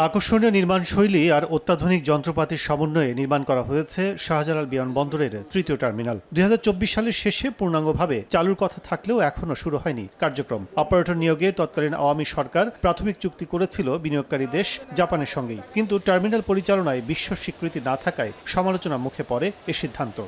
আকর্ষণীয় নির্মাণশৈলী আর অত্যাধুনিক যন্ত্রপাতির সমন্বয়ে নির্মাণ করা হয়েছে শাহজালাল বিমানবন্দরের তৃতীয় টার্মিনাল। ২০২৪ সালের শেষে পূর্ণাঙ্গভাবে চালুর কথা থাকলেও এখনও শুরু হয়নি কার্যক্রম। অপারেটর নিয়োগে তৎকালীন আওয়ামী সরকার প্রাথমিক চুক্তি করেছিল বিনিয়োগকারী দেশ জাপানের সঙ্গেই, কিন্তু টার্মিনাল পরিচালনায় বিশ্ব স্বীকৃতি না থাকায় সমালোচনার মুখে পড়ে এ সিদ্ধান্ত।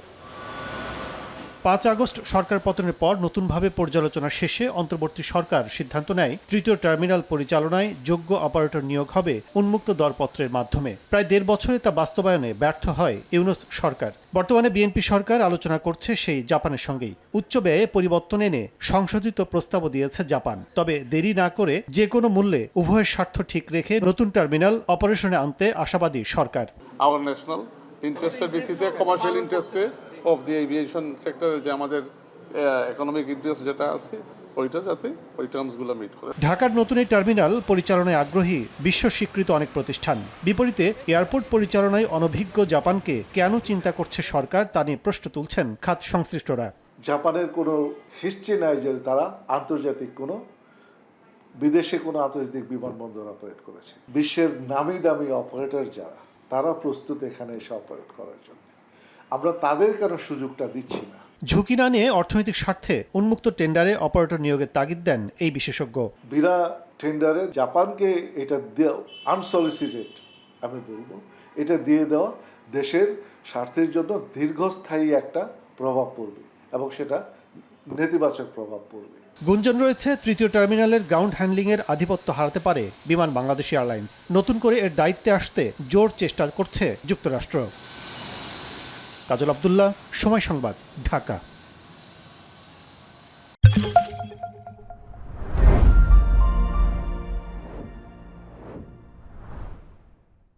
৫ আগস্ট সরকার পতনের পর নতুনভাবে পর্যালোচনা শেষে অন্তর্বর্তী সরকার সিদ্ধান্ত নেয় তৃতীয় টার্মিনাল পরিচালনায় যোগ্য অপারেটর নিয়োগ হবে উন্মুক্ত দরপত্রের মাধ্যমে। প্রায় ১.৫ বছরে তা বাস্তবায়নে ব্যর্থ হয় ইউনূস সরকার। বর্তমানে বিএনপি সরকার আলোচনা করছে সেই জাপানের সঙ্গেই। উচ্চ ব্যয়ে পরিবর্তন এনে সংশোধিত প্রস্তাবও দিয়েছে জাপান। তবে দেরি না করে যে কোনো মূল্যে উভয়ের স্বার্থ ঠিক রেখে নতুন টার্মিনাল অপারেশনে আনতে আশাবাদী সরকার। আওয়ার ন্যাশনাল ইন্টারেস্টের ভিত্তিতে কমার্শিয়াল ইন্টারেস্টে অফ দি এভিয়েশন সেক্টরে যে আমাদের ইকোনমিক ইন্টারেস্ট যেটা আছে ওইটা যাতে ওই টার্মসগুলো মিট করে। ঢাকার নতুন এই টার্মিনাল পরিচালনায় আগ্রহী বিশ্ব স্বীকৃত অনেক প্রতিষ্ঠান। বিপরীতে এয়ারপোর্ট পরিচালনায় অনভিজ্ঞ জাপানকে কেন চিন্তা করছে সরকার তা নিয়ে প্রশ্ন তুলছেন খাত সংশ্লিষ্টরা। জাপানের কোনো হিস্ট্রি নাই যে তারা আন্তর্জাতিক কোনো বিদেশে কোনো আন্তর্জাতিক বিমানবন্দর অপারেট করেছে। বিশ্বের নামি দামি অপারেটর যারা, তারা প্রস্তুত এখানে এসে অপারেট করার জন্য। আমরা তাদের কেন সুযোগটা দিচ্ছি না? ঝুঁকি না নিয়ে অর্থনৈতিক স্বার্থে উন্মুক্ত টেন্ডারে অপারেটর নিয়োগের তাগিদ দেন এই বিশেষজ্ঞ। বিনা টেন্ডারে জাপানকে এটা আনসলিসিটেড আমি বলবো, এটা দিয়ে দেওয়া দেশের স্বার্থের জন্য দীর্ঘস্থায়ী একটা প্রভাব পড়বে এবং সেটা নেতিবাচক প্রভাব পড়বে। গুঞ্জন রয়েছে তৃতীয় টার্মিনালের গ্রাউন্ড হ্যান্ডলিংয়ের আধিপত্য হারাতে পারে বিমান বাংলাদেশ এয়ারলাইন্স। নতুন করে এর দায়িত্বে আসতে জোর চেষ্টা করছে যুক্তরাষ্ট্র। কাজল আব্দুল্লাহ, সময় সংবাদ, ঢাকা।